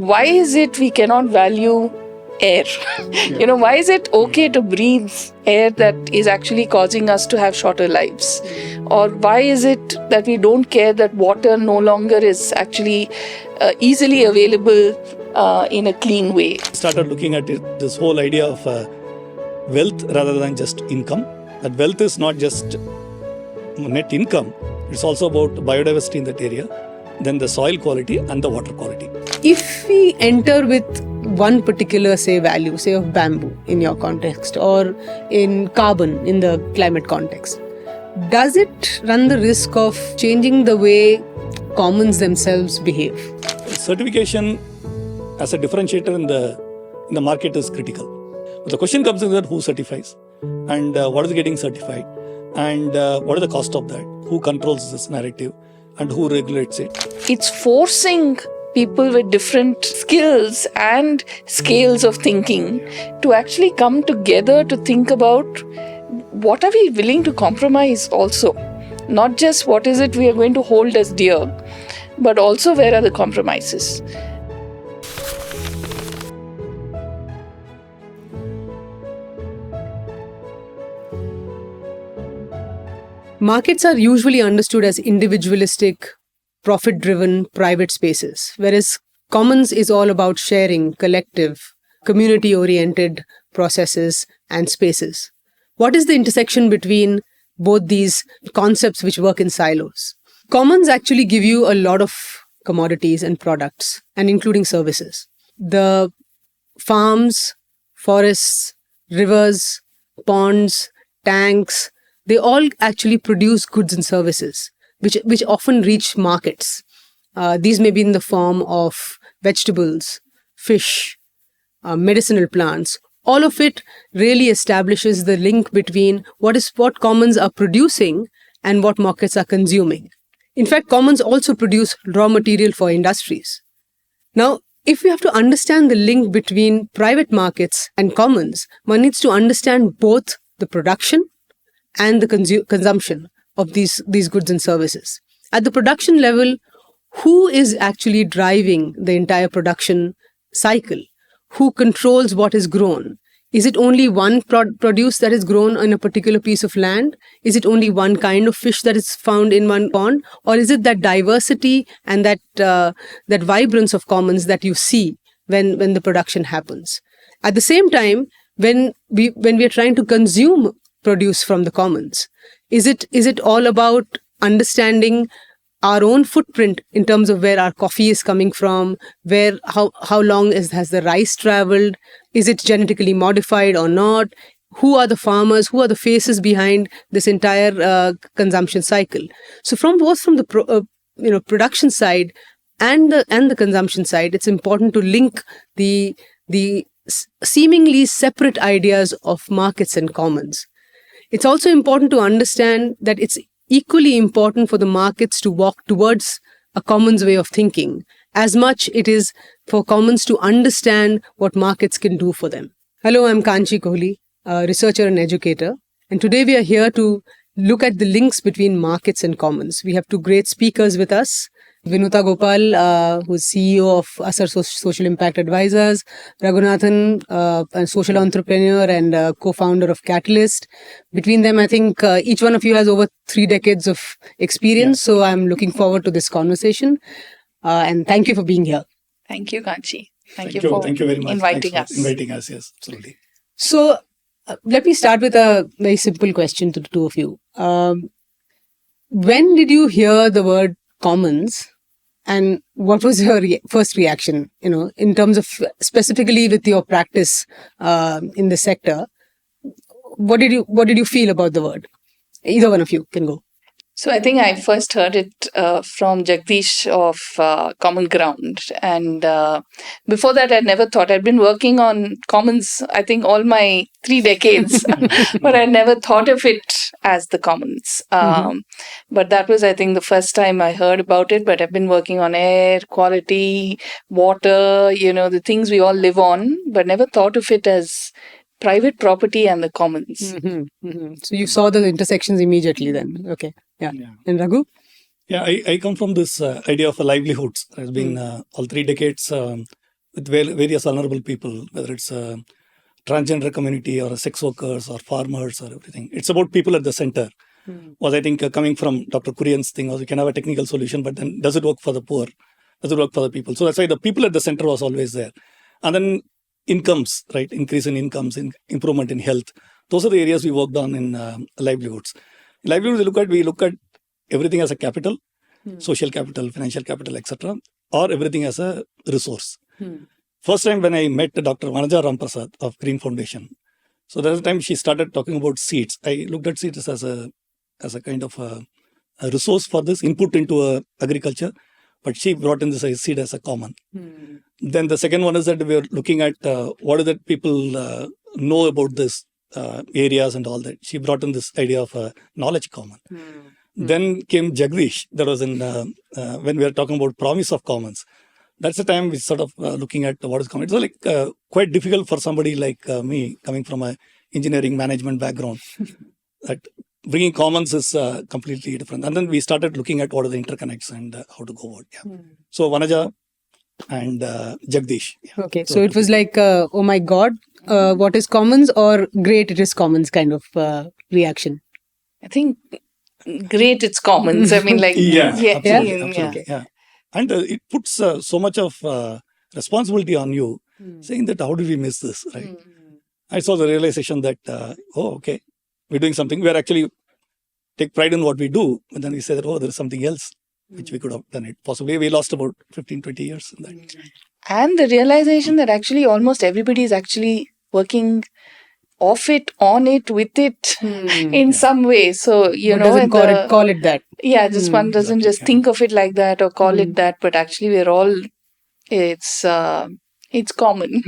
why is it we cannot value air? Why is it okay to breathe air that is actually causing us to have shorter lives? Or why is it that we don't care that water no longer is actually easily available in a clean way? Started looking at this whole idea of wealth rather than just income. That wealth is not just net income, it's also about biodiversity in that area, then the soil quality and the water quality. If we enter with one particular, say, value, say of bamboo in your context, or in carbon in the climate context, does it run the risk of changing the way commons themselves behave? Certification as a differentiator in the market is critical. But the question comes in that who certifies and what is getting certified and what is the cost of that? Who controls this narrative and who regulates it? It's forcing people with different skills and scales of thinking to actually come together to think about what are we willing to compromise also. Not just what is it we are going to hold as dear, but also where are the compromises. Markets are usually understood as individualistic, profit-driven private spaces, whereas commons is all about sharing, collective, community-oriented processes and spaces. What is the intersection between both these concepts which work in silos? Commons actually give you a lot of commodities and products, and including services. The farms, forests, rivers, ponds, tanks, they all actually produce goods and services, which often reach markets. These may be in the form of vegetables, fish, medicinal plants. All of it really establishes the link between what commons are producing and what markets are consuming. In fact, commons also produce raw material for industries. Now, if we have to understand the link between private markets and commons, one needs to understand both the production and the consumption of these goods and services. At the production level, who is actually driving the entire production cycle? Who controls what is grown? Is it only one produce that is grown on a particular piece of land? Is it only one kind of fish that is found in one pond? Or is it that diversity and that vibrance of commons that you see when the production happens? At the same time, when we are trying to consume produce from the commons, is it all about understanding our own footprint in terms of where our coffee is coming from, how long has the rice traveled, is it genetically modified or not, who are the farmers, who are the faces behind this entire consumption cycle? So from the production side and the consumption side, it's important to link the seemingly separate ideas of markets and commons. It's also important to understand that it's equally important for the markets to walk towards a commons way of thinking, as much it is for commons to understand what markets can do for them. Hello, I'm Kanchi Kohli, a researcher and educator, and today we are here to look at the links between markets and commons. We have two great speakers with us. Vinuta Gopal, who's CEO of Asar Social Impact Advisors, Raghu N, a social entrepreneur and co-founder of Catalyst. Between them, I think each one of you has over 3 decades of experience, so I'm looking forward to this conversation. And thank you for being here. Thank you, Kanchi. Thank you very much. Inviting Thanks us. for inviting us, yes, absolutely. So let me start with a very simple question to the two of you. When did you hear the word commons? And what was your first reaction, in terms of specifically with your practice in the sector? What did you feel about the word? Either one of you can go. So I think I first heard it from Jagdish of Common Ground. And before that, I'd never thought. I'd been working on commons, I think, all my 3 decades. But I never thought of it as the commons. But that was, I think, the first time I heard about it. But I've been working on air, quality, water, the things we all live on, but never thought of it as private property and the commons. So you saw the intersections immediately then. Okay. Yeah. And Raghu? Yeah, I come from this idea of livelihoods. It's been all 3 decades with various vulnerable people, whether it's a transgender community or sex workers or farmers or everything. It's about people at the center. Was I think coming from Dr. Kurian's thing was you can have a technical solution, but then does it work for the poor? Does it work for the people? So that's why the people at the center was always there. And then incomes, right? Increase in incomes, improvement in health. Those are the areas we worked on in livelihoods. In livelihoods, we look at everything as a capital, social capital, financial capital, etc., or everything as a resource. First time when I met Dr. Vanaja Ramprasad of Green Foundation, so that's the time she started talking about seeds. I looked at seeds as a kind of a resource for this input into agriculture, but she brought in this seed as a common. Then the second one is that we are looking at what is that people know about this areas and all that. She brought in this idea of a knowledge common. Then came Jagdish. That was in when we were talking about promise of commons. That's the time we sort of looking at what is common. It's like quite difficult for somebody like me coming from a engineering management background. That bringing commons is completely different. And then we started looking at what are the interconnects and how to go about. So Vanaja and Jagdish. Okay, so it was like, oh my God, what is commons, or great, it is commons kind of reaction? I think great, it's commons. I mean, like, absolutely. And it puts so much of responsibility on you, saying that how did we miss this, right? I saw the realization that, okay, we're doing something. We're actually take pride in what we do, but then we say that, there's something else which we could have done it. Possibly we lost about 15, 20 years in that. And the realization that actually almost everybody is actually working off it, on it, with it in some way. So, Call it that. Yeah, just one doesn't just think of it like that or call it that, but actually we're all, it's common. It's common.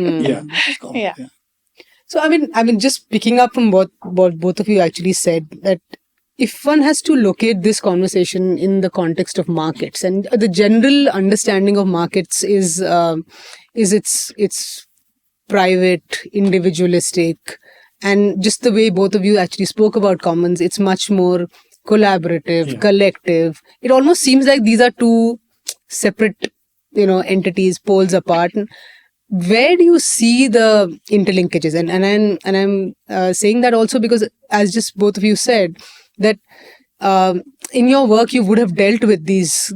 Yeah. So, I mean, just picking up from what both of you actually said, that if one has to locate this conversation in the context of markets, and the general understanding of markets is it's private, individualistic, and just the way both of you actually spoke about commons, it's much more collaborative, collective. It almost seems like these are two separate, entities, poles apart. Where do you see the interlinkages? And I'm saying that also because, as just both of you said, that in your work you would have dealt with these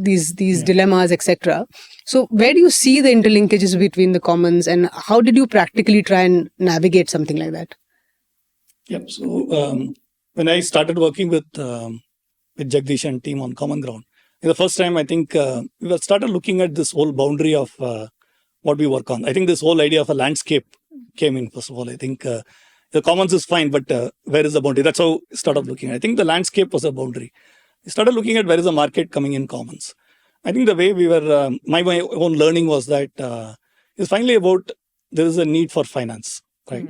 dilemmas, etc. So where do you see the interlinkages between the commons, and how did you practically try and navigate something like that? Yep. So when I started working with Jagdish and team on Common Ground, the first time I think we started looking at this whole boundary of what we work on. I think this whole idea of a landscape came in. First of all, I think the commons is fine, but where is the boundary? That's how we started looking. I think the landscape was a boundary. We started looking at where is the market coming in commons. I think the way we were, my own learning was that it's finally about there is a need for finance, right?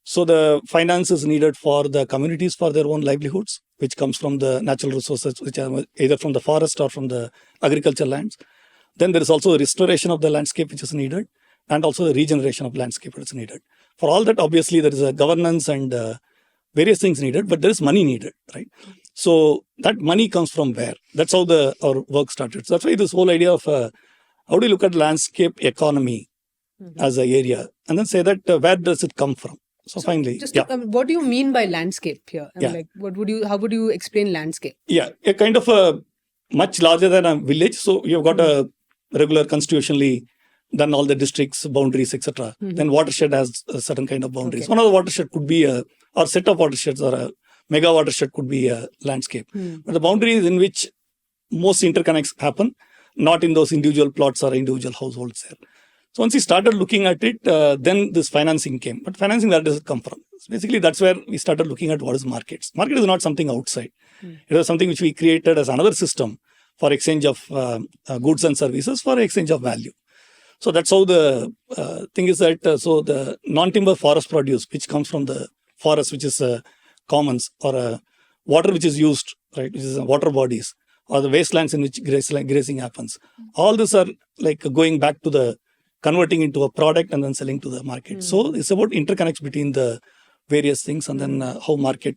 So the finance is needed for the communities for their own livelihoods, which comes from the natural resources, which are either from the forest or from the agricultural lands. Then there is also a restoration of the landscape which is needed, and also the regeneration of landscape which is needed. For all that, obviously, there is a governance and various things needed, but there is money needed, right? So that money comes from where? That's how our work started. So that's why this whole idea of how do you look at landscape economy as an area, and then say that where does it come from? So finally, what do you mean by landscape here? Like, how would you explain landscape? Yeah, a kind of a much larger than a village. So you've got a regular constitutionally done all the districts, boundaries, etc. Then watershed has a certain kind of boundaries. One of the watershed could be or set of watersheds, or a mega watershed could be a landscape. But the boundaries in which most interconnects happen, not in those individual plots or individual households there. So once we started looking at it, then this financing came. But financing, where does it come from? So basically, that's where we started looking at what is markets. Market is not something outside. It was something which we created as another system for exchange of goods and services, for exchange of value. So that's how the thing is that, so the non-timber forest produce, which comes from the forest, which is commons, or water which is used, right, which is water bodies, or the wastelands in which grazing happens. All these are like going back to the converting into a product and then selling to the market. So it's about interconnects between the various things, and then how market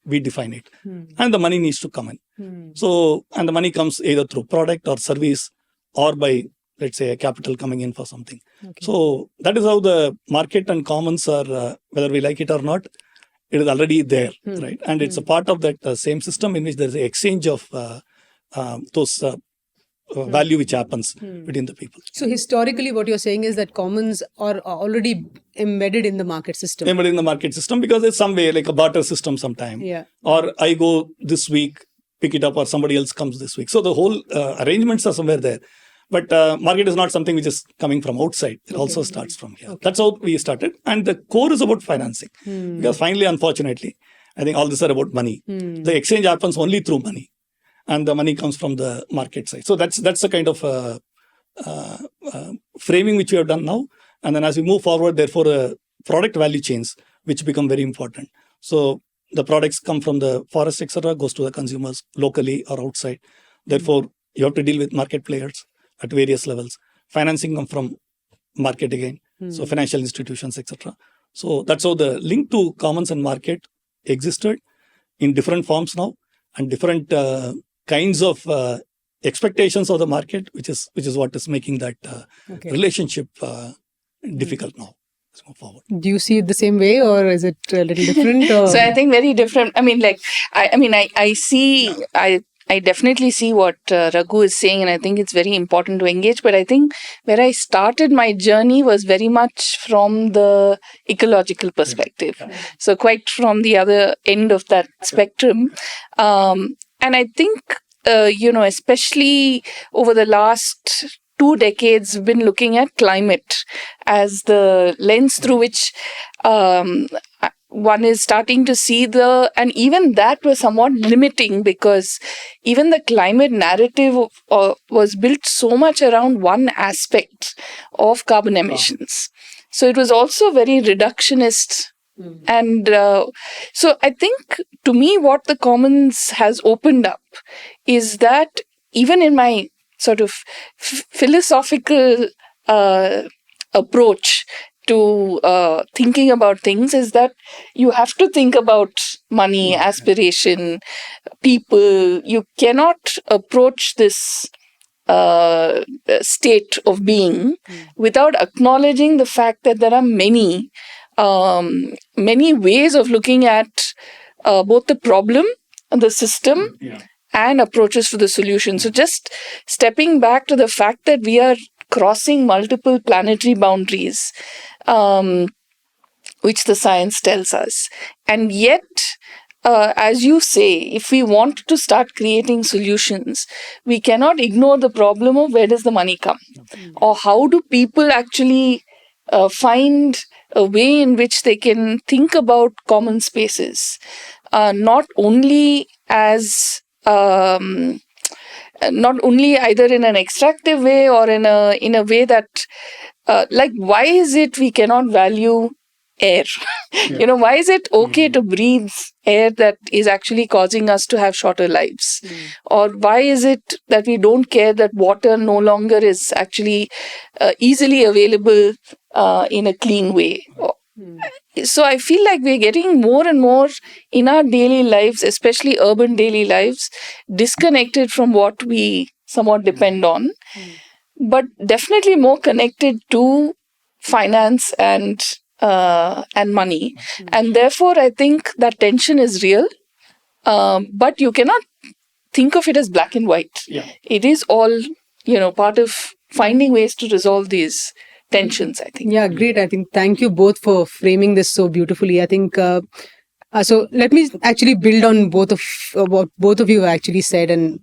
we define it. And the money needs to come in. So, and the money comes either through product or service, or by let's say, a capital coming in for something. Okay. So that is how the market and commons are, whether we like it or not, it is already there, right? And it's a part of that same system in which there is an exchange of those value which happens between the people. So historically, what you're saying is that commons are already embedded in the market system. Embedded in the market system because it's some way like a barter system sometime. Yeah. Or I go this week, pick it up, or somebody else comes this week. So the whole arrangements are somewhere there. But market is not something which is coming from outside. It also starts from here. Okay. That's how we started. And the core is about financing. Because finally, unfortunately, I think all this are about money. The exchange happens only through money. And the money comes from the market side. So that's the kind of framing which we have done now. And then as we move forward, therefore, product value chains, which become very important. So the products come from the forest, etc., goes to the consumers locally or outside. Therefore, you have to deal with market players at various levels. Financing comes from market again. So financial institutions, etc. So that's how the link to commons and market existed in different forms now, and different kinds of expectations of the market, which is what is making that relationship difficult now. Let's move forward. Do you see it the same way, or is it a little different? Or? So I think very different. I mean, like, I definitely see what Raghu is saying, and I think it's very important to engage. But I think where I started my journey was very much from the ecological perspective. So quite from the other end of that spectrum. And I think, especially over the last 2 decades, we've been looking at climate as the lens through which one is starting to see and even that was somewhat limiting, because even the climate narrative was built so much around one aspect of carbon emissions. So it was also very reductionist. And so I think, to me, what the commons has opened up is that even in my sort of philosophical approach to thinking about things, is that you have to think about money, aspiration, people. You cannot approach this state of being without acknowledging the fact that there are many ways of looking at both the problem, the system, and approaches to the solution. So just stepping back to the fact that we are crossing multiple planetary boundaries, which the science tells us. And yet, as you say, if we want to start creating solutions, we cannot ignore the problem of where does the money come? Or how do people actually find a way in which they can think about common spaces, not only as not only either in an extractive way or in a way that like, why is it we cannot value air? Why is it okay to breathe air that is actually causing us to have shorter lives? Or why is it that we don't care that water no longer is actually easily available in a clean way? So I feel like we're getting more and more in our daily lives, especially urban daily lives, disconnected from what we somewhat depend on, but definitely more connected to finance and money. And therefore, I think that tension is real, but you cannot think of it as black and white. It is all, part of finding ways to resolve these tensions, I think. Yeah, great. I think thank you both for framing this so beautifully. I think so let me actually build on what both of you actually said and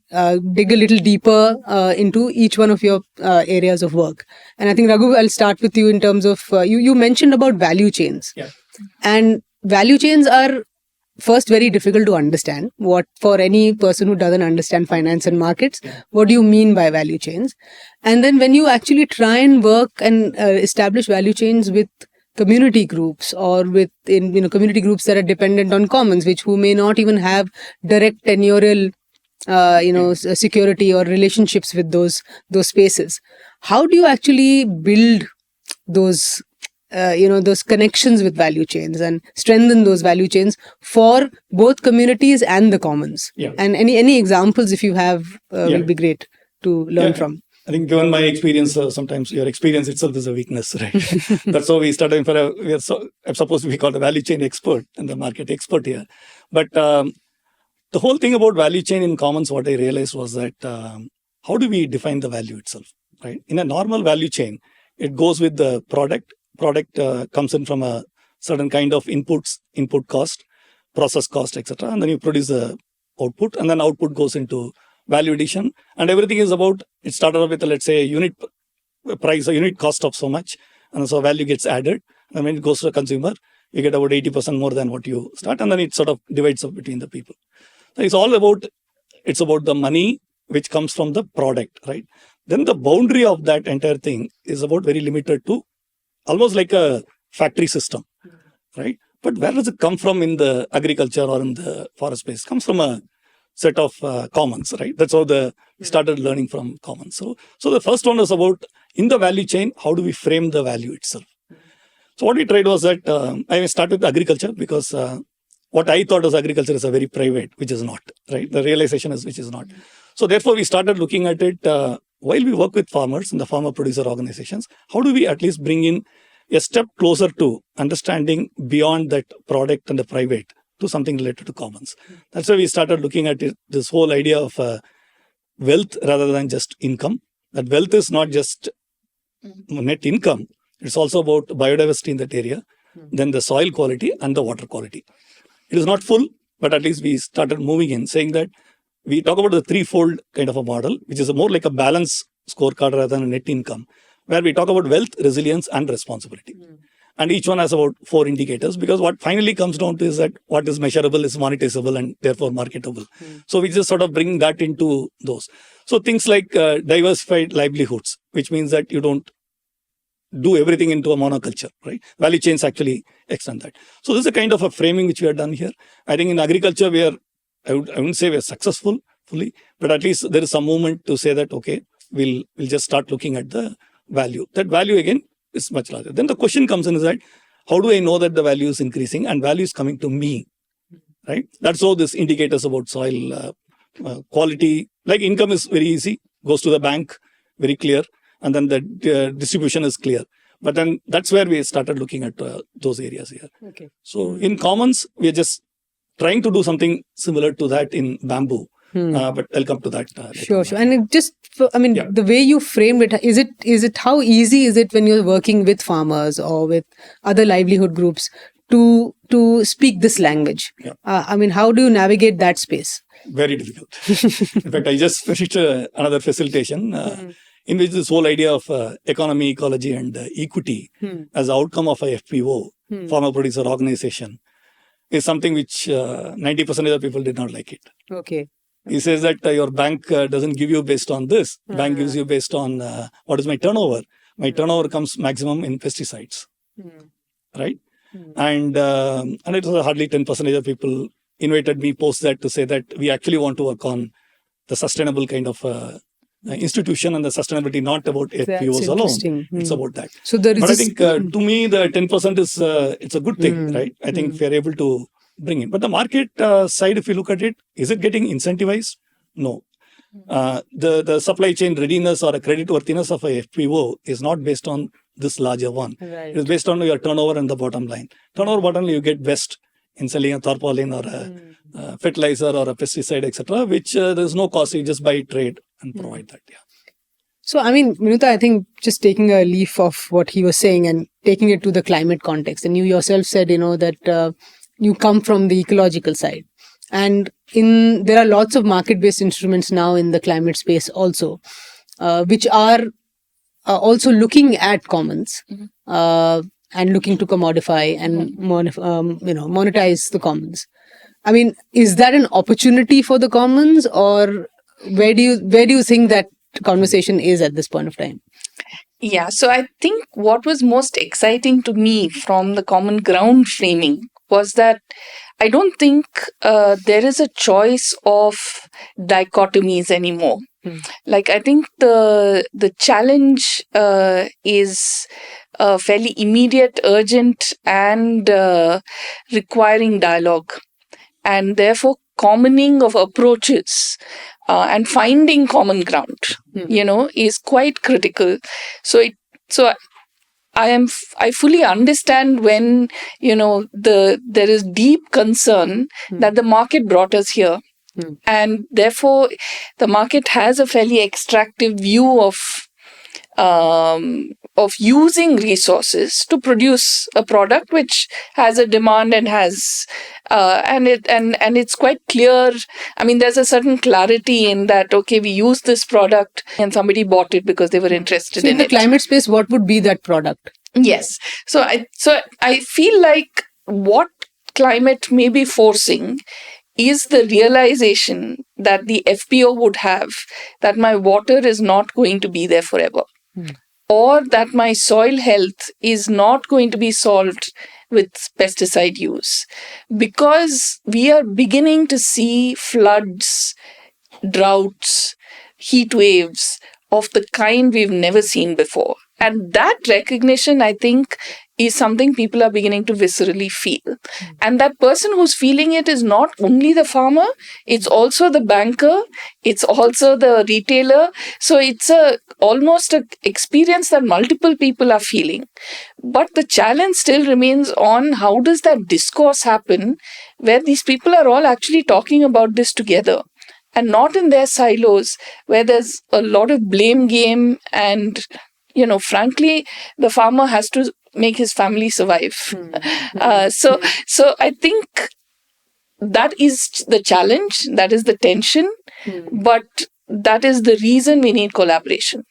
dig a little deeper into each one of your areas of work. And I think, Raghu, I'll start with you in terms of you mentioned about value chains. And value chains are first very difficult to understand. What, for any person who doesn't understand finance and markets, what do you mean by value chains? And then when you actually try and work and establish value chains with community groups, or with community groups that are dependent on commons, who may not even have direct tenurial security or relationships with those spaces, how do you actually build those those connections with value chains and strengthen those value chains for both communities and the commons? And any examples, if you have, will be great to learn from. I think given my experience, sometimes your experience itself is a weakness, right? That's how we started. I'm supposed to be called a value chain expert and the market expert here. But the whole thing about value chain in commons, what I realized was that how do we define the value itself, right? In a normal value chain, it goes with the product. Product comes in from a certain kind of input cost, process cost, etc. And then you produce the output, and then output goes into value addition. And everything is about, it started off with, let's say, a unit price, a unit cost of so much. And so value gets added. And when it goes to the consumer, you get about 80% more than what you start. And then it sort of divides up between the people. So it's about the money which comes from the product, right? Then the boundary of that entire thing is about very limited to almost like a factory system, right? But where does it come from in the agriculture or in the forest space? It comes from a set of commons, right? That's how we started learning from commons. So the first one is about, in the value chain, how do we frame the value itself? So what we tried was that I started with agriculture because what I thought was agriculture is a very private, which is not, right? The realization is which is not. So therefore, we started looking at it while we work with farmers and the farmer producer organizations. How do we at least bring in a step closer to understanding beyond that product and the private to something related to commons? That's why we started looking at it, this whole idea of wealth rather than just income. That wealth is not just net income. It's also about biodiversity in that area, then the soil quality and the water quality. It is not full, but at least we started moving in, saying that we talk about the threefold kind of a model, which is more like a balance scorecard rather than a net income, where we talk about wealth, resilience, and responsibility. And each one has about 4 indicators, because what finally comes down to is that what is measurable is monetizable and therefore marketable. So we just sort of bring that into those. So things like diversified livelihoods, which means that you don't do everything into a monoculture, right? Value chains actually extend that. So this is a kind of a framing which we have done here. I think in agriculture, I wouldn't say we are successful fully, but at least there is some movement to say that, okay, we'll just start looking at the value. That value again is much larger. Then the question comes in is that, how do I know that the value is increasing and value is coming to me, right? That's how this indicators about soil quality, like income is very easy, goes to the bank, very clear. And then the distribution is clear. But then that's where we started looking at those areas here. Okay. So in commons, we are just trying to do something similar to that in bamboo. But I'll come to that. Sure. And it just, the way you framed it, is it how easy is it when you're working with farmers or with other livelihood groups to speak this language? Yeah. How do you navigate that space? Very difficult. In fact, I just finished another facilitation in which this whole idea of economy, ecology, and equity as the outcome of a FPO, farmer producer organization, is something which 90% of the people did not like it. Okay. He says that your bank doesn't give you based on this. Bank gives you based on what is my turnover. My turnover comes maximum in pesticides, right? And it was hardly 10% of people invited me post that to say that we actually want to work on the sustainable kind of institution and the sustainability, not about FPOs alone. It's about that. So there is but I think to me, the 10% is it's a good thing, right? I think if we are able to bring in. But the market side, if you look at it, is it getting incentivized? No. The supply chain readiness or a credit worthiness of a FPO is not based on this larger one. Right. It is based on your turnover and the bottom line. Turnover, bottom line, you get best in selling a tarpaulin or a fertilizer or a pesticide, etc., which there's no cost. You just buy trade and provide that. Yeah. So, Vinuta, I think just taking a leaf of what he was saying and taking it to the climate context, and you yourself said, that you come from the ecological side. And there are lots of market-based instruments now in the climate space also, which are also looking at commons and looking to commodify and monetize the commons. Is that an opportunity for the commons, or where do you think that conversation is at this point of time? Yeah, so I think what was most exciting to me from the common ground framing was that I don't think there is a choice of dichotomies anymore. Like, I think the challenge is fairly immediate, urgent, and requiring dialogue. And therefore, commoning of approaches and finding common ground, is quite critical. So I fully understand when, there is deep concern that the market brought us here. And therefore, the market has a fairly extractive view of using resources to produce a product which has a demand and has and it's quite clear. I mean, there's a certain clarity in that. Okay, we use this product and somebody bought it because they were interested in the it. Climate space, what would be that product? Yes. So I feel like what climate may be forcing is the realization that the FPO would have that my water is not going to be there forever. Or that my soil health is not going to be solved with pesticide use. Because we are beginning to see floods, droughts, heat waves of the kind we've never seen before. And that recognition, I think, is something people are beginning to viscerally feel. And that person who's feeling it is not only the farmer, it's also the banker, it's also the retailer. So it's almost an experience that multiple people are feeling. But the challenge still remains on how does that discourse happen where these people are all actually talking about this together and not in their silos where there's a lot of blame game and, frankly, the farmer has to make his family survive. So I think that is the challenge, that is the tension, but that is the reason we need collaboration.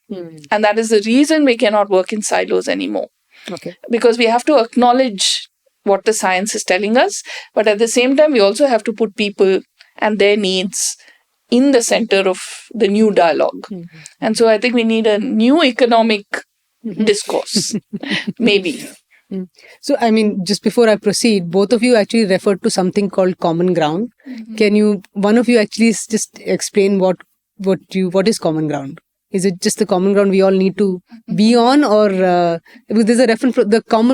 And that is the reason we cannot work in silos anymore. Okay. Because we have to acknowledge what the science is telling us, but at the same time, we also have to put people and their needs in the center of the new dialogue. And so I think we need a new economic discourse, maybe. So, I mean, just before I proceed, both of you actually referred to something called common ground. Can one of you actually just explain what is common ground? Is it just the common ground we all need to be on, or there's a reference for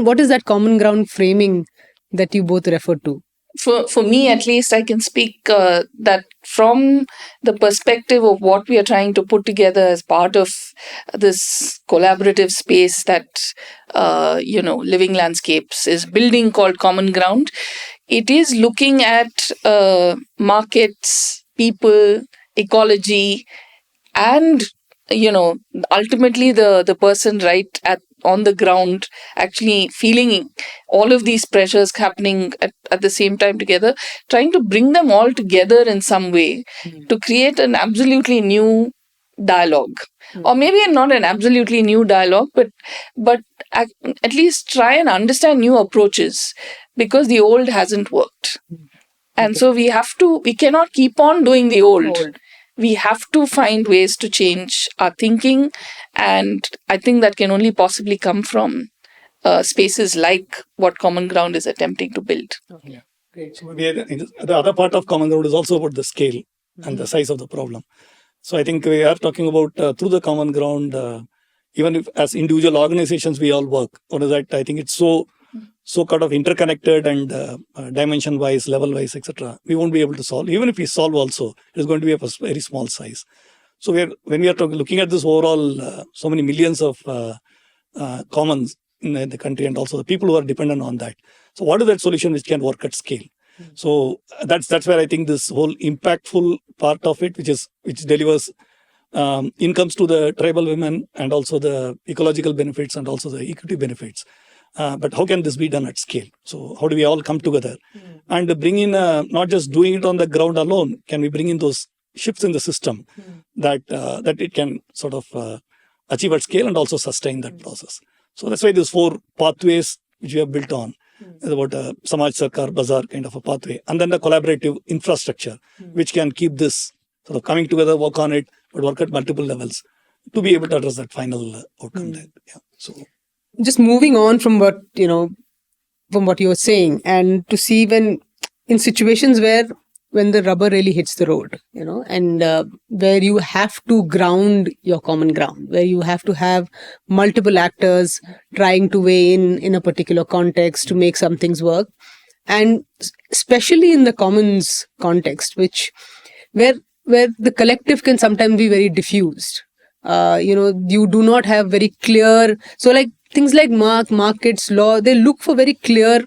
what is that common ground framing that you both referred to? For me, at least, I can speak that from the perspective of what we are trying to put together as part of this collaborative space that, Living Landscapes is building called Common Ground. It is looking at markets, people, ecology, and, ultimately the person right on the ground actually feeling all of these pressures happening at the same time together, trying to bring them all together in some way to create an absolutely new dialogue. Or maybe not an absolutely new dialogue, but at least try and understand new approaches, because the old hasn't worked. And so we cannot keep on doing the old. We have to find ways to change our thinking. And I think that can only possibly come from spaces like what Common Ground is attempting to build. Yeah. Great. So the other part of Common Ground is also about the scale and the size of the problem. So I think we are talking about through the Common Ground, even if as individual organizations we all work, or that I think it's so kind of interconnected and dimension-wise, level-wise, etc. We won't be able to solve. Even if we solve also, it is going to be a very small size. So when we are looking at this overall, so many millions of commons in the country, and also the people who are dependent on that. So what is that solution which can work at scale? So that's where I think this whole impactful part of it, which delivers incomes to the tribal women and also the ecological benefits and also the equity benefits. But how can this be done at scale? So how do we all come together and bring in not just doing it on the ground alone? Can we bring in those shifts in the system that it can sort of achieve at scale and also sustain that process? So that's why these 4 pathways which we have built on is about a Samaj Sarkar Bazaar kind of a pathway, and then the collaborative infrastructure which can keep this sort of coming together, work on it, but work at multiple levels to be able to address that final outcome. So just moving on from what you were saying, and to see when in situations when the rubber really hits the road, and where you have to ground your common ground, where you have to have multiple actors trying to weigh in a particular context to make some things work. and especially in the commons context, where the collective can sometimes be very diffused. You do not have very clear. So like things like markets, law, they look for very clear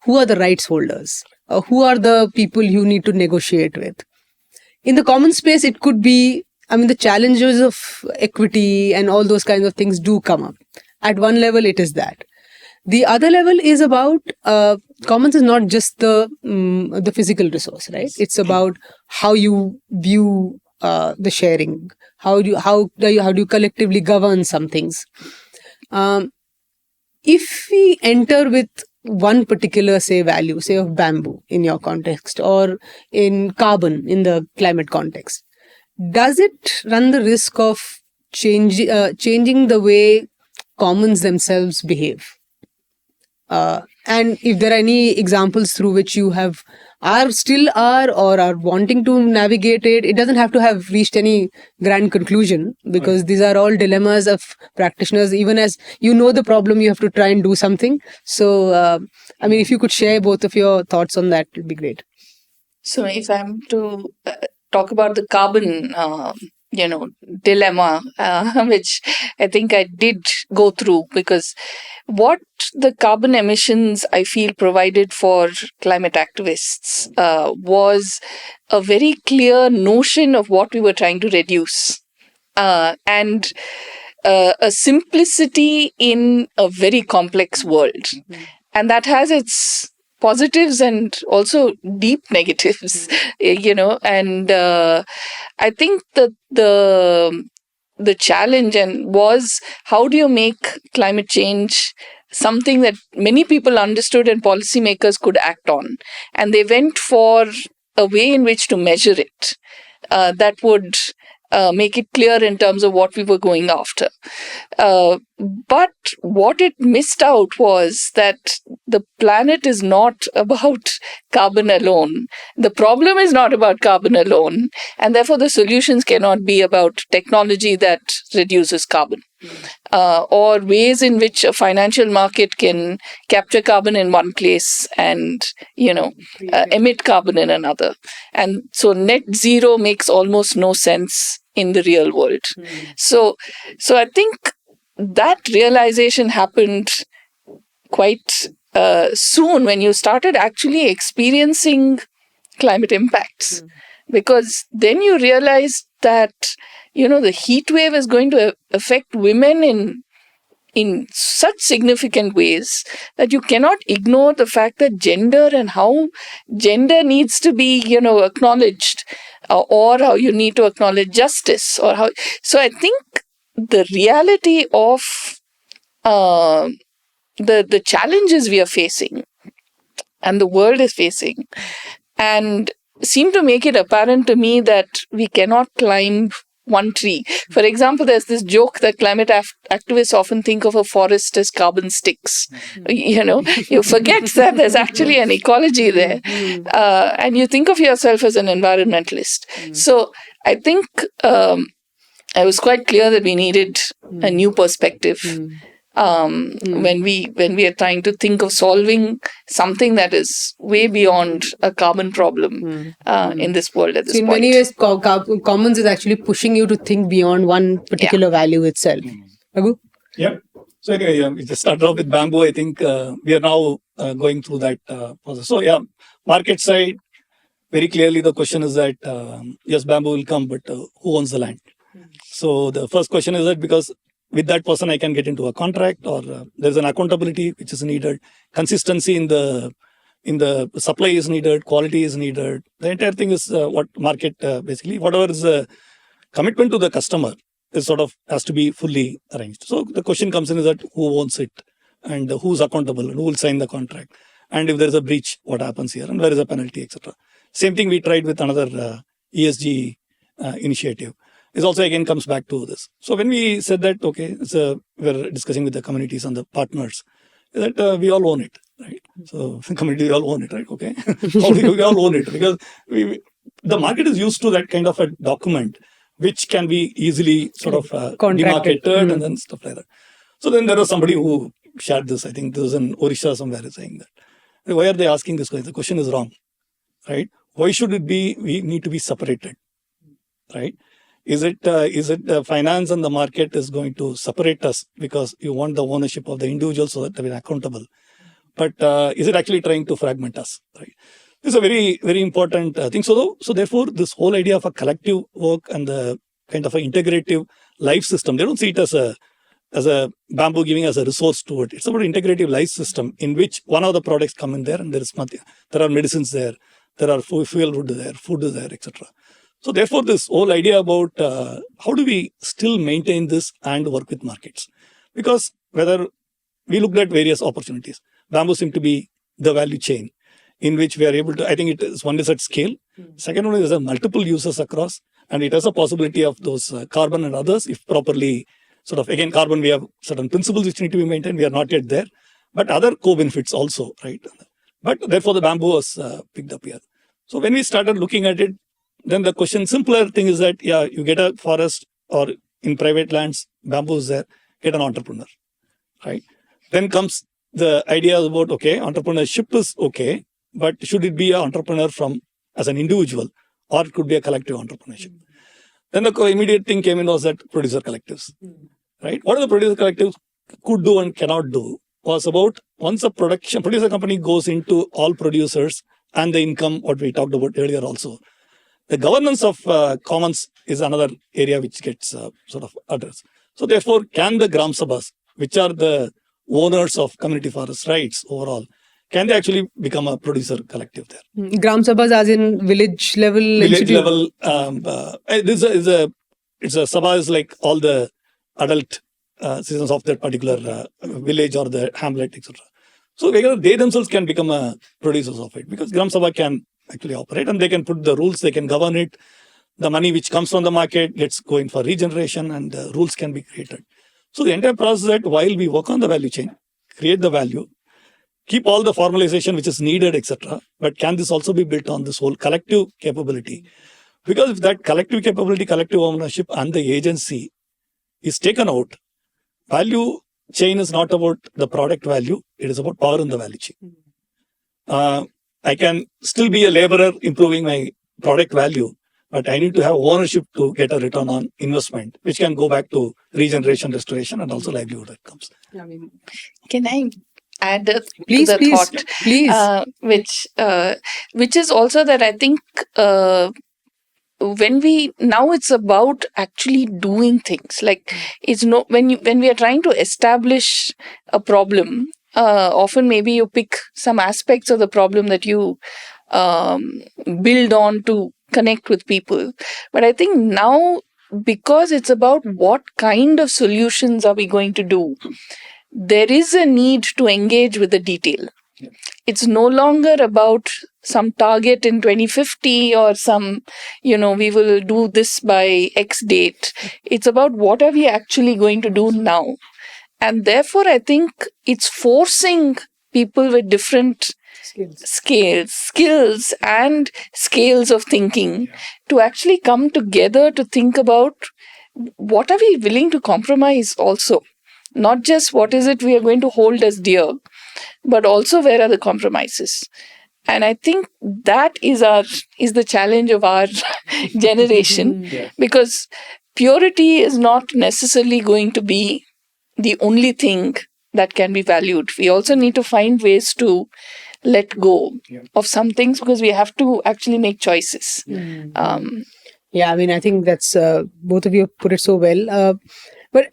who are the rights holders, who are the people you need to negotiate with. In the common space, it could be, the challenges of equity and all those kinds of things do come up. At one level, it is that. The other level is about commons is not just the physical resource, right? It's about how you view the sharing. How do you collectively govern some things? If we enter with one particular, say, value, say of bamboo in your context, or in carbon in the climate context, does it run the risk of changing the way commons themselves behave? And if there are any examples through which you are wanting to navigate it, it doesn't have to have reached any grand conclusion, because these are all dilemmas of practitioners. Even as you know the problem, you have to try and do something. So, if you could share both of your thoughts on that, it would be great. So if I'm to talk about the carbon, dilemma, which I think I did go through, because what the carbon emissions I feel provided for climate activists was a very clear notion of what we were trying to reduce, and a simplicity in a very complex world. And that has its positives and also deep negatives, and I think that the challenge was, how do you make climate change something that many people understood and policymakers could act on? And they went for a way in which to measure it that would make it clear in terms of what we were going after. But what it missed out was that the planet is not about carbon alone. The problem is not about carbon alone. And therefore, the solutions cannot be about technology that reduces carbon. Or ways in which a financial market can capture carbon in one place and, emit carbon in another. And so net zero makes almost no sense in the real world. So I think that realization happened quite soon when you started actually experiencing climate impacts. Because then you realized that, the heat wave is going to affect women in such significant ways that you cannot ignore the fact that gender and how gender needs to be, acknowledged, or how you need to acknowledge justice, or how. So I think the reality of the challenges we are facing and the world is facing, and seem to make it apparent to me that we cannot climb one tree. For example, there's this joke that climate activists often think of a forest as carbon sticks. You forget that there's actually an ecology there. And you think of yourself as an environmentalist. So I think I was quite clear that we needed a new perspective. When we are trying to think of solving something that is way beyond a carbon problem in this world at this point. In many ways, commons is actually pushing you to think beyond one particular value itself. Raghu? Yeah. So anyway, we just started off with bamboo. I think we are now going through that process. So market side, very clearly the question is that, yes, bamboo will come, but who owns the land? So the first question is that, because with that person I can get into a contract, or there's an accountability which is needed, consistency in the supply is needed, quality is needed. The entire thing is what market basically, whatever is the commitment to the customer is sort of has to be fully arranged. So the question comes in is that who owns it, and who's accountable, and who will sign the contract, and if there is a breach, what happens here, and where is the penalty, etc. Same thing we tried with another ESG initiative. This also again comes back to this. So when we said that, okay, we're discussing with the communities and the partners that we all own it, right? So the community, we all own it, right? Okay, we all own it, because the market is used to that kind of a document which can be easily sort of demarcated and then stuff like that. So then there was somebody who shared this. I think this was in Orissa somewhere saying that Why are they asking this question? The question is wrong, right? Why should it be? We need to be separated, right? Is it finance and the market is going to separate us because you want the ownership of the individual so that they are accountable? But is it actually trying to fragment us, right? This is a very, very important thing. So therefore, this whole idea of a collective work and the kind of an integrative life system, they don't see it as a bamboo giving us a resource to it. It's about an integrative life system in which one of the products come in there and there are medicines there, there are fuel wood there, food is there, etc. So therefore, this whole idea about how do we still maintain this and work with markets? Because whether we looked at various opportunities, bamboo seemed to be the value chain in which we are able to, I think it is one is at scale. Second one is multiple uses across, and it has a possibility of those carbon and others if properly again, carbon, we have certain principles which need to be maintained. We are not yet there, but other co-benefits also, right? But therefore, the bamboo was picked up here. So when we started looking at it, then the simpler thing is that, you get a forest or in private lands, bamboo is there, get an entrepreneur, right? Then comes the idea about, entrepreneurship is okay, but should it be an entrepreneur as an individual, or it could be a collective entrepreneurship? Then the immediate thing came in was that producer collectives, right? What the producer collectives could do and cannot do was about once a producer company goes into all producers and the income, what we talked about earlier also. The governance of commons is another area which gets addressed. So therefore, can the Gram Sabhas, which are the owners of community forest rights overall, can they actually become a producer collective there? Gram Sabhas as in village level? Village level. It's a Sabha is like all the adult citizens of that particular village or the hamlet, etc. So they themselves can become producers of it because Gram Sabha can actually operate and they can put the rules, they can govern it. The money which comes from the market gets going for regeneration and the rules can be created. So the entire process that while we work on the value chain, create the value, keep all the formalization which is needed, etc. But can this also be built on this whole collective capability? Because if that collective capability, collective ownership and the agency is taken out, value chain is not about the product value, it is about power in the value chain. I can still be a laborer improving my product value, but I need to have ownership to get a return on investment, which can go back to regeneration, restoration, and also livelihood outcomes. Can I add to Please, the please, thought? please. Which is also that I think now it's about actually doing things. Like when we are trying to establish a problem, often maybe you pick some aspects of the problem that you build on to connect with people. But I think now, because it's about what kind of solutions are we going to do, there is a need to engage with the detail. Yeah. It's no longer about some target in 2050 or we will do this by X date. It's about what are we actually going to do now. And therefore, I think it's forcing people with different skills and scales of thinking to actually come together to think about what are we willing to compromise also. Not just what is it we are going to hold as dear, but also where are the compromises. And I think that is the challenge of our generation, because purity is not necessarily going to be the only thing that can be valued. We also need to find ways to let go of some things because we have to actually make choices. I think that's both of you put it so well. But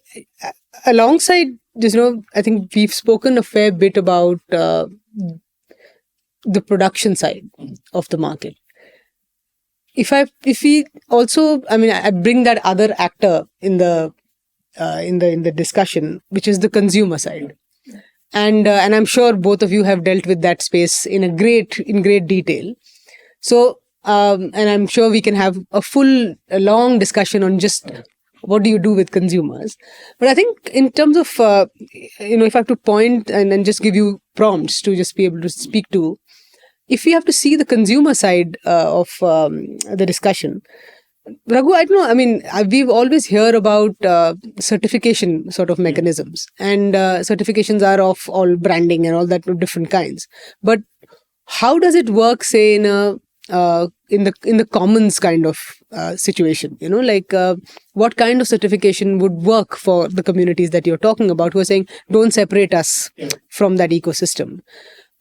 alongside this, I think we've spoken a fair bit about the production side of the market. If we also, I bring that other actor in the discussion, which is the consumer side, and I'm sure both of you have dealt with that space in great detail. So, and I'm sure we can have a long discussion on just what do you do with consumers. But I think in terms of, if I have to point and just give you prompts to just be able to speak to, if we have to see the consumer side of the discussion, Raghu, I don't know, we've always heard about certification sort of mechanisms, and certifications are of all branding and all that of different kinds. But How does it work, say, in a in the commons kind of situation? What kind of certification would work for the communities that you're talking about, who are saying, don't separate us from that ecosystem?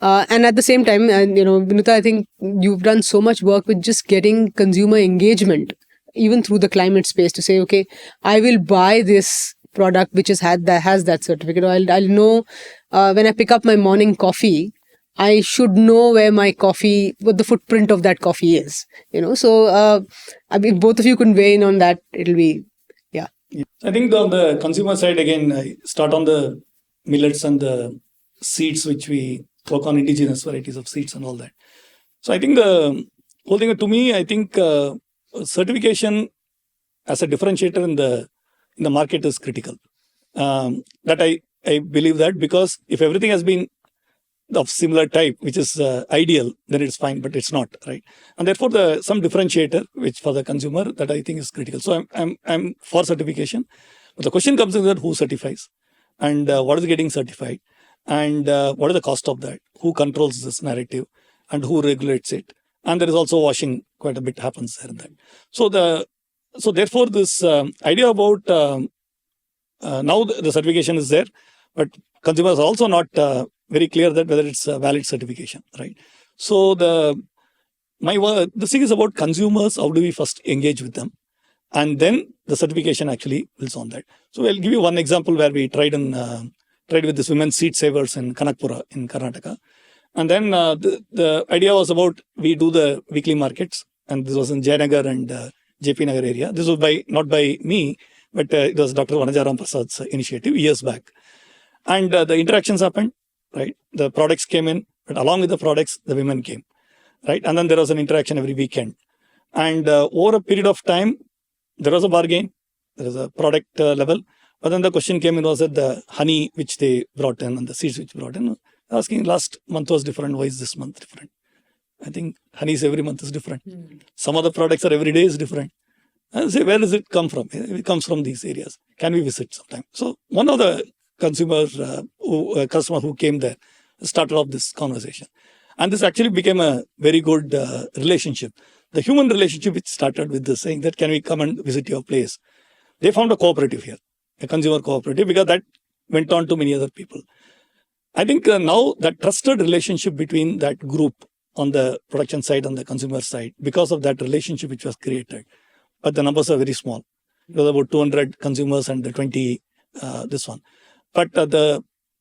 And at the same time, Vinuta, I think you've done so much work with just getting consumer engagement, even through the climate space, to say, okay, I will buy this product which has that certificate. Or I'll know when I pick up my morning coffee, I should know what the footprint of that coffee is. So I mean, both of you can weigh in on that. It'll be, yeah. I think on the consumer side, again, I start on the millets and the seeds, which we work on indigenous varieties of seeds and all that. So I think the whole thing, to me, I think certification as a differentiator in the market is critical. That I believe that, because if everything has been of similar type, which is ideal, then it's fine, but it's not, right? And therefore, some differentiator, which for the consumer, that I think is critical. So I'm for certification, but the question comes in that who certifies, and what is getting certified, and what is the cost of that? Who controls this narrative, and who regulates it? And there is also washing, quite a bit happens there in that. So therefore, this idea about now the certification is there, but consumers are also not very clear that whether it's a valid certification, right? So the thing is about consumers. How do we first engage with them, and then the certification actually builds on that. So I'll give you one example where we tried with this women seed savers in Kanakpura in Karnataka, and then the idea was about, we do the weekly markets, and this was in Jayanagar and JP Nagar area. This was not by me, but it was Dr. Vanajaram Prasad's initiative years back, and the interactions happened. Right, the products came in, but along with the products, the women came, right, and then there was an interaction every weekend, and over a period of time, there was a bargain, there was a product level, but then the question came in, was that the honey which they brought in and the seeds which brought in, asking last month was different, why is this month different? I think honey's every month is different. Some of the products are every day is different. And say, where does it come from? It comes from these areas. Can we visit sometime? So one of the customer who came there started off this conversation, and this actually became a very good relationship. The human relationship, which started with this saying that, can we come and visit your place? They found a cooperative here, a consumer cooperative, because that went on to many other people. I think now that trusted relationship between that group on the production side and the consumer side, because of that relationship which was created, but the numbers are very small. It was about 200 consumers and the 20 this one. But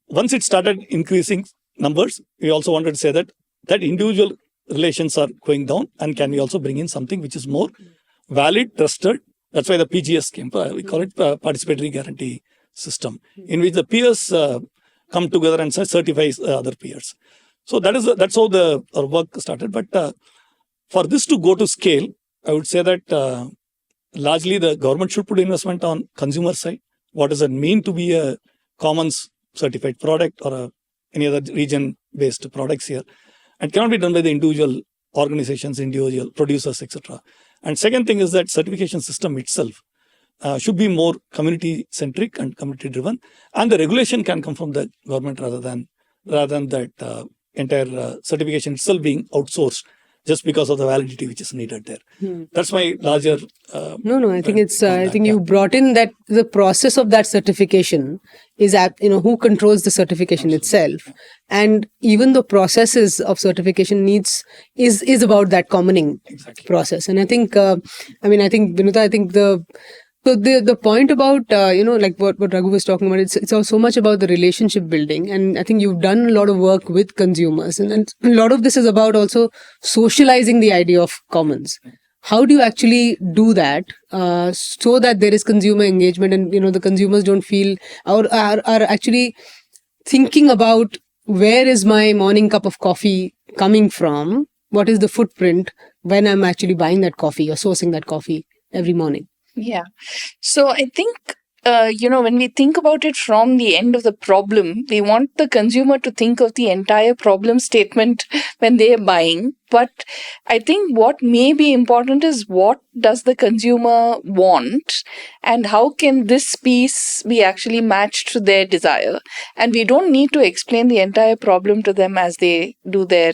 once it started increasing numbers, we also wanted to say that individual relations are going down, and can we also bring in something which is more valid, trusted? That's why the PGS came. We call it participatory guarantee system, in which the peers come together and certify other peers. So that's how our work started. But for this to go to scale, I would say that largely the government should put investment on consumer side. What does it mean to be a commons certified product or any other region-based products here? It cannot be done by the individual organizations, individual producers, etc. And second thing is that certification system itself should be more community-centric and community-driven, and the regulation can come from the government rather than that entire certification itself being outsourced just because of the validity which is needed there. That's my larger. No. I think I think you brought in that the process of that certification is who controls the certification itself, and even the processes of certification is about that commoning process. And I think Vinuta, I think the point about like what Raghu was talking about, it's also so much about the relationship building, and I think you've done a lot of work with consumers, and a lot of this is about also socializing the idea of commons. How do you actually do that so that there is consumer engagement, and the consumers don't feel or are actually thinking about, where is my morning cup of coffee coming from? What is the footprint when I'm actually buying that coffee or sourcing that coffee every morning? Yeah. So I think, when we think about it from the end of the problem, we want the consumer to think of the entire problem statement when they are buying, But I think what may be important is what does the consumer want and how can this piece be actually matched to their desire. And we don't need to explain the entire problem to them as they do their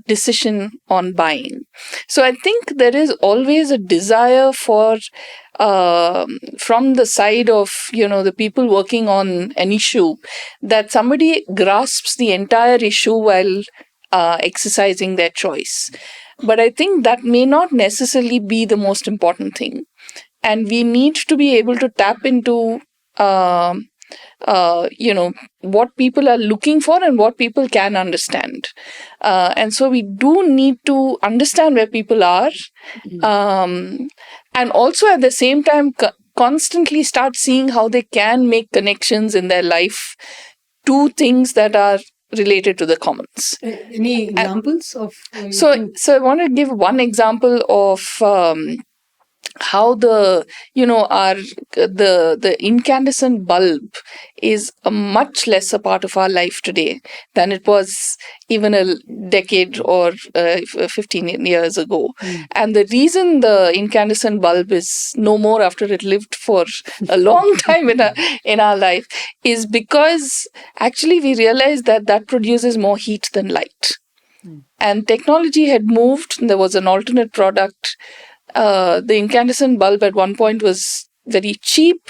decision on buying. So I think there is always a desire for from the side of the people working on an issue that somebody grasps the entire issue while exercising their choice. But I think that may not necessarily be the most important thing, and we need to be able to tap into what people are looking for and what people can understand. And so we do need to understand where people are, and also at the same time constantly start seeing how they can make connections in their life to things that are related to the commons. Any examples of? So I want to give one example of how the incandescent bulb is a much lesser part of our life today than it was even a decade or 15 years ago. And the reason the incandescent bulb is no more after it lived for a long time in our life is because actually we realized that produces more heat than light. And technology had moved. There was an alternate product. The incandescent bulb at one point was very cheap,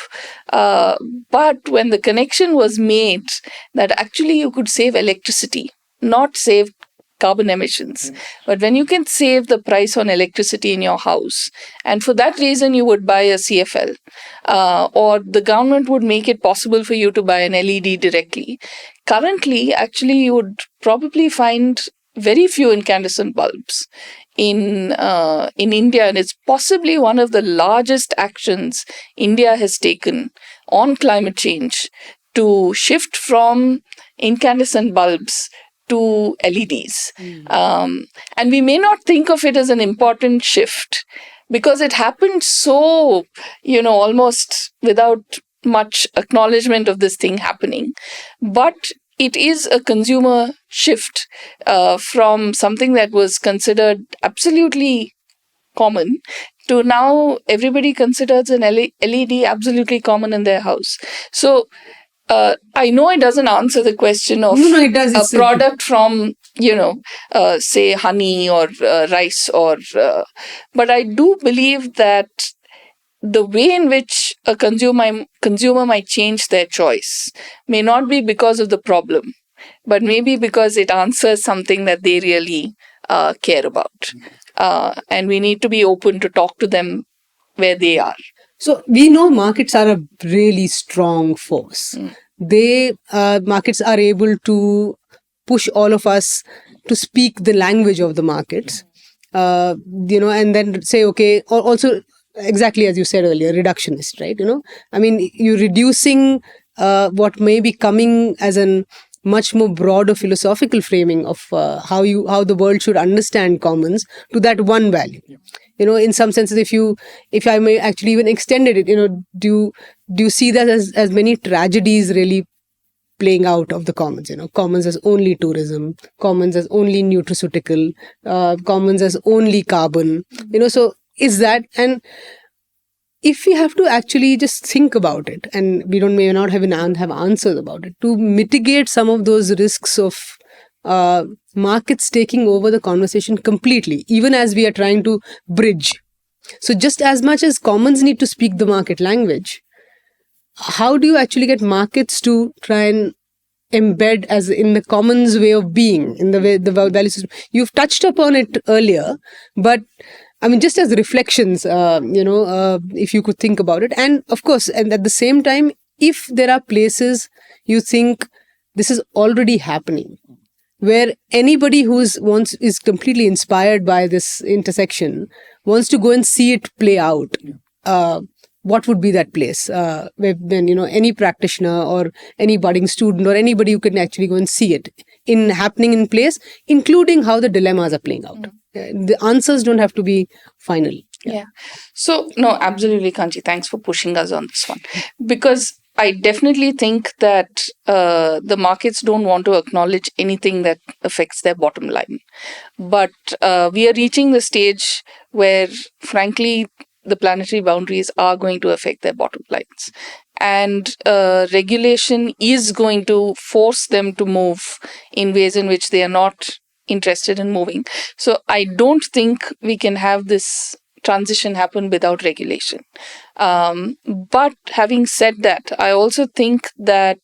but when the connection was made that actually you could save electricity, not save carbon emissions, but when you can save the price on electricity in your house, and for that reason you would buy a CFL, or the government would make it possible for you to buy an LED directly. Currently, actually, you would probably find very few incandescent bulbs in India, and it's possibly one of the largest actions India has taken on climate change to shift from incandescent bulbs to LEDs. And we may not think of it as an important shift because it happened so, almost without much acknowledgement of this thing happening. But it is a consumer shift from something that was considered absolutely common to now everybody considers an LED absolutely common in their house. So I know it doesn't answer the question of No, it does. a product from, say honey or rice but I do believe that the way in which a consumer might change their choice may not be because of the problem, but maybe because it answers something that they really care about. And we need to be open to talk to them where they are. So we know markets are a really strong force. Markets are able to push all of us to speak the language of the markets, and then say, okay, also exactly as you said earlier, reductionist, right? I mean, you're reducing what may be coming as a much more broader philosophical framing of how the world should understand commons to that one value. In some senses, if I may actually even extend it, do you see that as many tragedies really playing out of the commons? Commons as only tourism, commons as only nutraceutical, commons as only carbon. So is that, and if we have to actually just think about it, and we may not have answers about it, to mitigate some of those risks of markets taking over the conversation completely, even as we are trying to bridge. So just as much as commons need to speak the market language, how do you actually get markets to try and embed as in the commons way of being, in the way the value system? You've touched upon it earlier, but I mean, just as reflections, if you could think about it. And of course, and at the same time, if there are places you think this is already happening, where anybody is completely inspired by this intersection, wants to go and see it play out, what would be that place? When any practitioner or any budding student or anybody who can actually go and see it happening in place, including how the dilemmas are playing out. The answers don't have to be final. Yeah. So, no, absolutely, Kanchi. Thanks for pushing us on this one. Because I definitely think that the markets don't want to acknowledge anything that affects their bottom line. But we are reaching the stage where, frankly, the planetary boundaries are going to affect their bottom lines. And regulation is going to force them to move in ways in which they are not interested in moving. So I don't think we can have this transition happen without regulation. But having said that, I also think that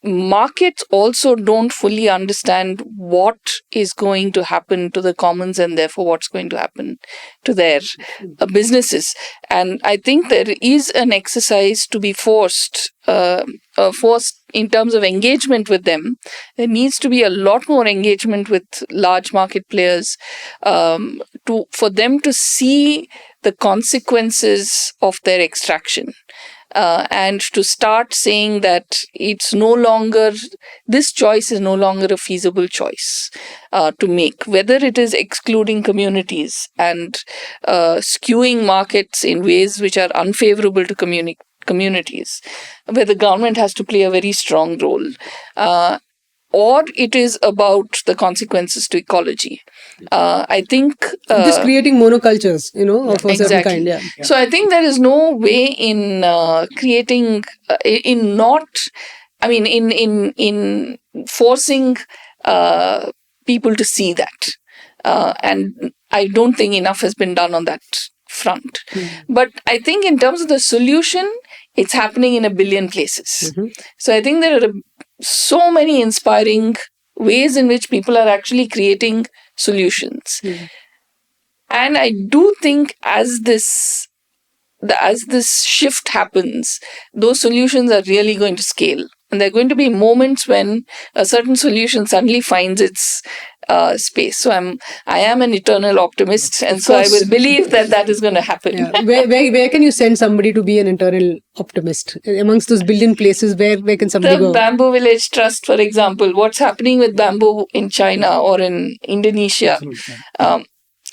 markets also don't fully understand what is going to happen to the commons and therefore what's going to happen to their businesses. And I think there is an exercise to be forced in terms of engagement with them. There needs to be a lot more engagement with large market players for them to see the consequences of their extraction. And to start saying that this choice is no longer a feasible choice to make, whether it is excluding communities and skewing markets in ways which are unfavorable to communities, where the government has to play a very strong role. Or it is about the consequences to ecology. I think just creating monocultures, of a certain exactly. kind. Yeah. So I think there is no way in creating, in forcing people to see that, and I don't think enough has been done on that front. But I think in terms of the solution, it's happening in a billion places. So I think there are so many inspiring ways in which people are actually creating solutions. And I do think as this shift happens, those solutions are really going to scale. And there are going to be moments when a certain solution suddenly finds its space. So I am an eternal optimist, and so I will believe that is going to happen. Yeah. Where can you send somebody to be an eternal optimist? Amongst those billion places, where can somebody go? The Bamboo Village Trust, for example, what's happening with bamboo in China or in Indonesia,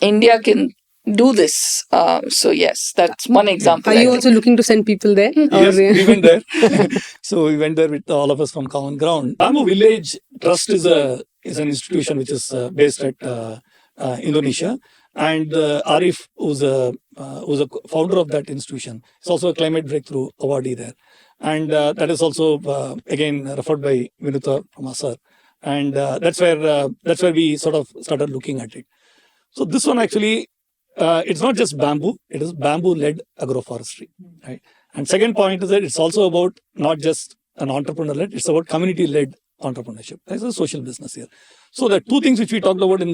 India can do this. So yes, that's one example. Are you also looking to send people there? Yes, we went there. So we went there with all of us from Common Ground. Bamboo Village Trust is an institution which is based at Indonesia, and Arif, who's a founder of that institution, is also a climate breakthrough awardee there, and that is also again referred by Vinuta from Asar, and that's where we sort of started looking at it. So this one actually. It's not just bamboo, it is bamboo-led agroforestry, right? And second point is that it's also about not just an entrepreneur-led, it's about community-led entrepreneurship. There's a social business here. So the two things which we talked about in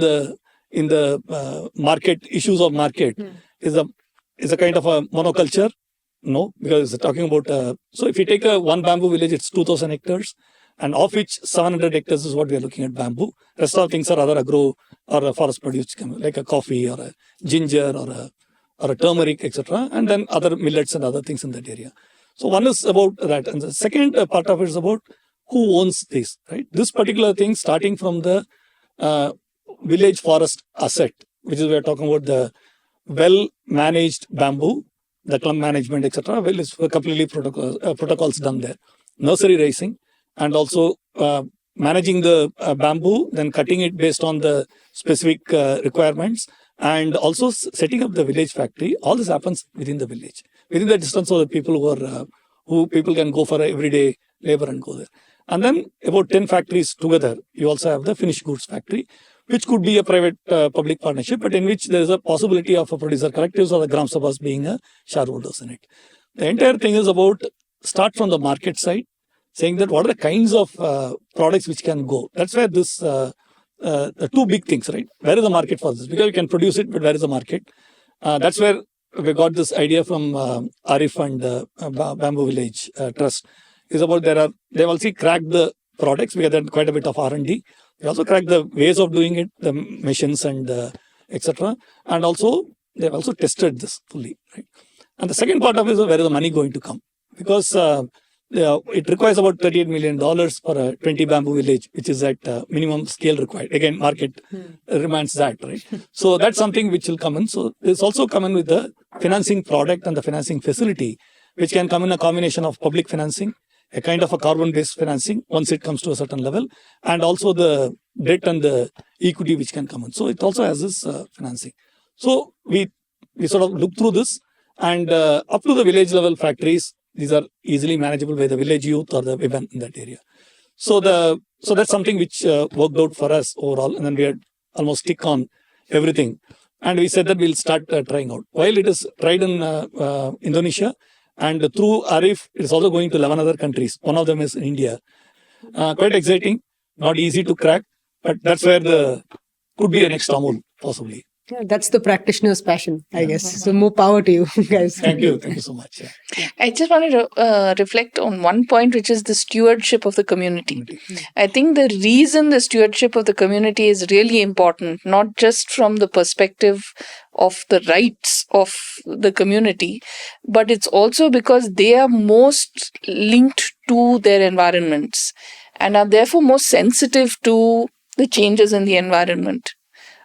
the market, issues of market, is a kind of a monoculture. No, because it's talking about, so if you take one bamboo village, it's 2,000 hectares. And of which 700 hectares is what we are looking at bamboo. Rest of things are other agro or forest produced, like a coffee or a ginger or a turmeric, etc. And then other millets and other things in that area. So one is about that. And the second part of it is about who owns this, right? This particular thing starting from the village forest asset, which is we are talking about the well-managed bamboo, the clump management, etc. Well, it's completely protocols done there. Nursery raising, and also managing the bamboo, then cutting it based on the specific requirements, and also setting up the village factory. All this happens within the village, within the distance of the people who people can go for everyday labor and go there. And then about 10 factories together, you also have the finished goods factory, which could be a private public partnership, but in which there is a possibility of a producer collectives or the Gram Sabhas being a shareholders in it. The entire thing is about start from the market side, saying that what are the kinds of products which can go. That's where this, the two big things, right? Where is the market for this? Because we can produce it, but where is the market? That's where we got this idea from Arif and Bamboo Village Trust. Is about they've also cracked the products. We had quite a bit of R&D. They also cracked the ways of doing it, the machines and etc. And also they've also tested this fully, right? And the second part of it is where is the money going to come? Because it requires about $38 million for a 20 bamboo village, which is at minimum scale required. Again, market remains that, right? So that's something which will come in. So it's also come in with the financing product and the financing facility, which can come in a combination of public financing, a kind of a carbon-based financing once it comes to a certain level, and also the debt and the equity which can come in. So it also has this financing. So we sort of look through this, and up to the village level factories, these are easily manageable by the village youth or the women in that area. So that's something which worked out for us overall, and then we had almost stick on everything. And we said that we'll start trying out. While it is tried in Indonesia, and through Arif, it is also going to 11 other countries. One of them is India. Quite exciting, not easy to crack, but that's where could be a next Amul, possibly. Yeah, that's the practitioner's passion, I guess. So more power to you guys. Thank you so much. Yeah. I just wanted to reflect on one point, which is the stewardship of the community. I think the reason the stewardship of the community is really important, not just from the perspective of the rights of the community, but it's also because they are most linked to their environments and are therefore most sensitive to the changes in the environment.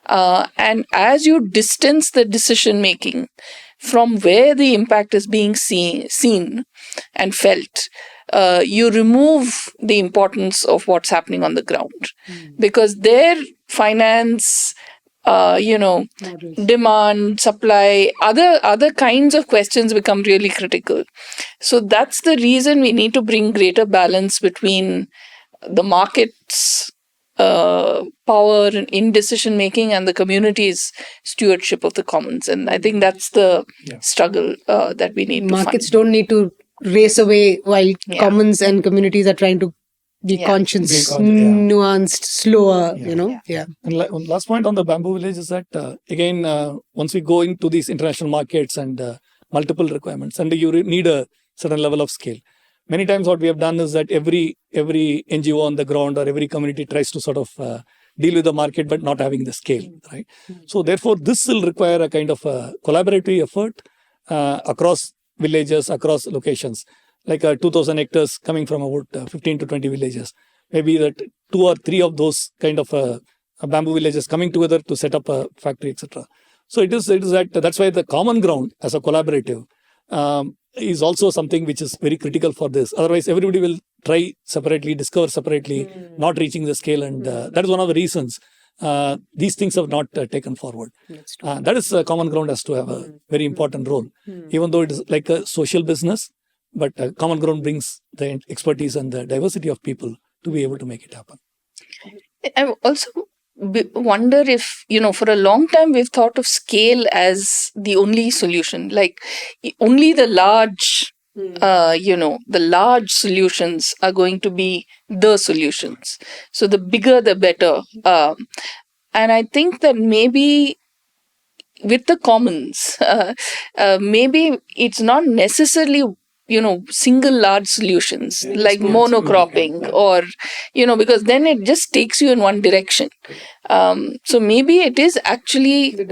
And as you distance the decision making from where the impact is being seen and felt, you remove the importance of what's happening on the ground, because their finance, demand, supply, other kinds of questions become really critical. So that's the reason we need to bring greater balance between the market's power in decision making and the community's stewardship of the commons. And I think that's the struggle that we need to find. Markets don't need to race away while commons and communities are trying to be conscious, nuanced, slower, Yeah. And one last point on the bamboo village is that, again, once we go into these international markets and multiple requirements, and you need a certain level of scale. Many times what we have done is that every NGO on the ground or every community tries to sort of deal with the market, but not having the scale, right? So therefore, this will require a kind of a collaborative effort across villages, across locations, like 2,000 hectares coming from about 15 to 20 villages. Maybe that 2 or 3 of those kind of bamboo villages coming together to set up a factory, etc. So it is that's why the common ground as a collaborative is also something which is very critical for this. Otherwise, everybody will try separately, discover separately, not reaching the scale. And that is one of the reasons these things have not taken forward. That is common ground has to have a very important role. Even though it is like a social business, but common ground brings the expertise and the diversity of people to be able to make it happen. I also wonder if, for a long time we've thought of scale as the only solution, like only the large, the large solutions are going to be the solutions. So the bigger, the better. And I think that maybe with the commons, maybe it's not necessarily single large solutions like monocropping or, because then it just takes you in one direction. So maybe it is actually the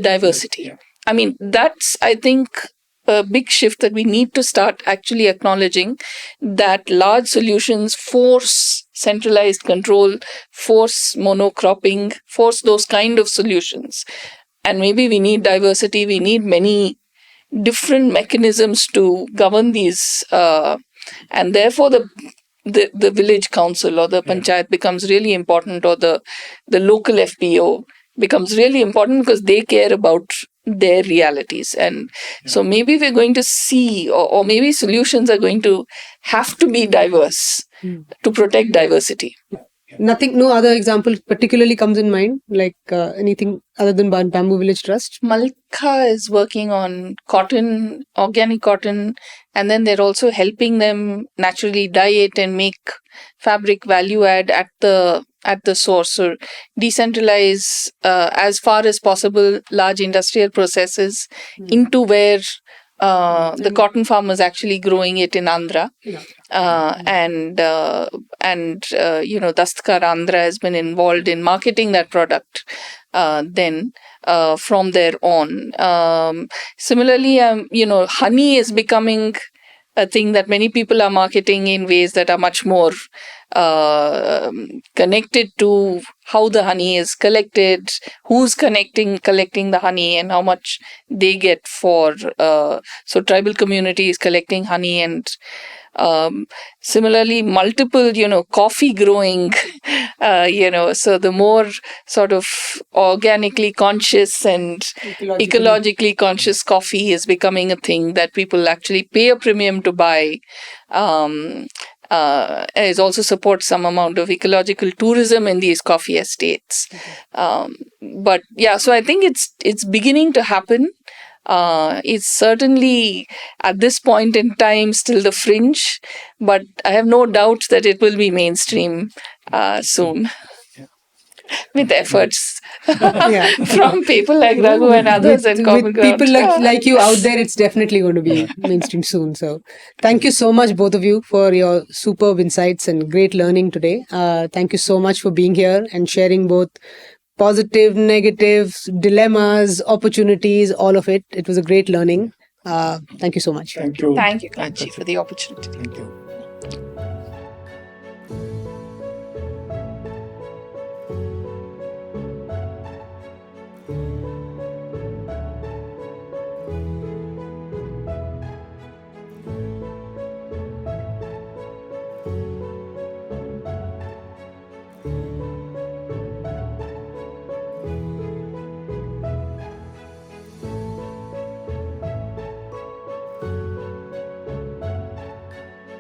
diversity. Yeah. I mean, that's, I think, a big shift that we need to start actually acknowledging, that large solutions force centralized control, force monocropping, force those kind of solutions. And maybe we need diversity, we need many different mechanisms to govern these, and therefore the village council or the panchayat becomes really important, or the local FPO becomes really important, because they care about their realities. And so maybe we're going to see, or maybe solutions are going to have to be diverse to protect diversity. No other example particularly comes in mind, like anything other than Bamboo Village Trust? Malka is working on cotton, organic cotton, and then they're also helping them naturally dye it and make fabric value add at the source, or decentralize as far as possible large industrial processes into where the cotton farmers actually growing it in Andhra. And Dastkar Andhra has been involved in marketing that product from there on. Similarly, honey is becoming a thing that many people are marketing in ways that are much more connected to how the honey is collected, who's collecting the honey, and how much they get for. So tribal communities collecting honey, and similarly multiple, coffee growing, so the more sort of organically conscious and ecologically conscious coffee is becoming a thing that people actually pay a premium to buy. It also supports some amount of ecological tourism in these coffee estates. But yeah, so I think it's beginning to happen. It's certainly at this point in time still the fringe, but I have no doubt that it will be mainstream soon. With efforts from people like Raghu and others and Common Ground. People like you out there, it's definitely going to be mainstream soon. So thank you so much, both of you, for your superb insights and great learning today. Thank you so much for being here and sharing both positive, negatives, dilemmas, opportunities, all of it. It was a great learning. Thank you so much. Thank you. Thank you, Kanchi, for the opportunity. Thank you.